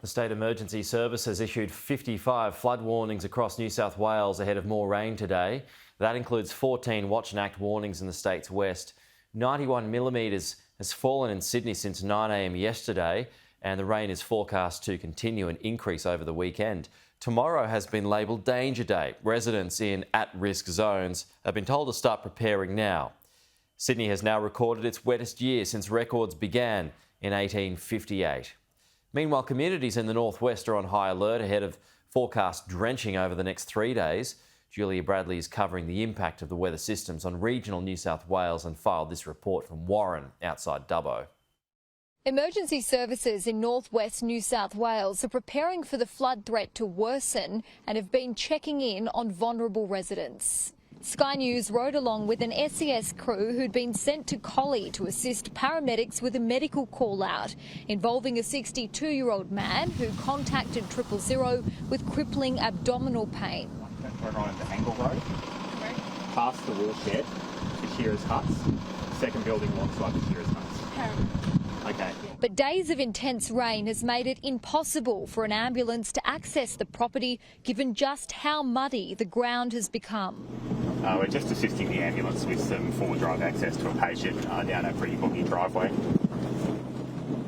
The State Emergency Service has issued 55 flood warnings across New South Wales ahead of more rain today. That includes 14 watch and act warnings in the state's west. 91 millimetres has fallen in Sydney since 9 a.m. yesterday, and the rain is forecast to continue and increase over the weekend. Tomorrow has been labelled Danger Day. Residents in at-risk zones have been told to start preparing now. Sydney has now recorded its wettest year since records began in 1858. Meanwhile, communities in the northwest are on high alert ahead of forecast drenching over the next 3 days. Julia Bradley is covering the impact of the weather systems on regional New South Wales and filed this report from Warren outside Dubbo. Emergency services in northwest New South Wales are preparing for the flood threat to worsen and have been checking in on vulnerable residents. Sky News rode along with an SES crew who'd been sent to Collie to assist paramedics with a medical call-out involving a 62-year-old man who contacted 000 with crippling abdominal pain. Turn on at the Angle Road, past the Woolshed to Shearer's Huts, second building alongside the Shearer's Huts. Okay. But days of intense rain has made it impossible for an ambulance to access the property, given just how muddy the ground has become. We're just assisting the ambulance with some forward drive access to a patient down a pretty boggy driveway.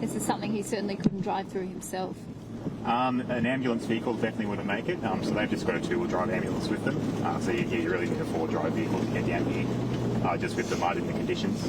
This is something he certainly couldn't drive through himself. An ambulance vehicle definitely wouldn't make it, so they've just got a two-wheel drive ambulance with them. So you really need a four-wheel drive vehicle to get down here, just with the mud and the conditions.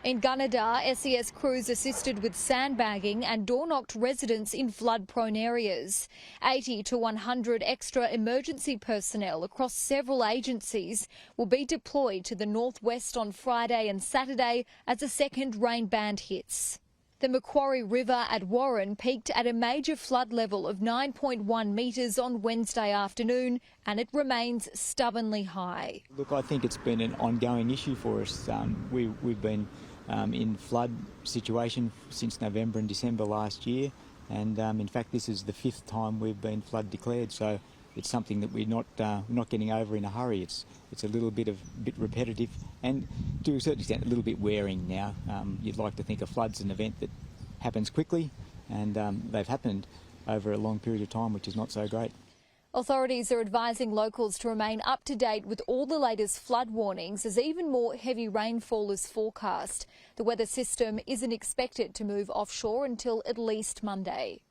In Gunnedah, SES crews assisted with sandbagging and door-knocked residents in flood-prone areas. 80 to 100 extra emergency personnel across several agencies will be deployed to the northwest on Friday and Saturday as a second rain band hits. The Macquarie River at Warren peaked at a major flood level of 9.1 metres on Wednesday afternoon, and it remains stubbornly high. Look, I think it's been an ongoing issue for us. We've been in flood situation since November and December last year, and in fact this is the 5th time we've been flood declared, so it's something that we're not getting over in a hurry. It's a little bit repetitive and to a certain extent a little bit wearing now. You'd like to think a flood's an event that happens quickly, and they've happened over a long period of time, which is not so great. Authorities are advising locals to remain up to date with all the latest flood warnings as even more heavy rainfall is forecast. The weather system isn't expected to move offshore until at least Monday.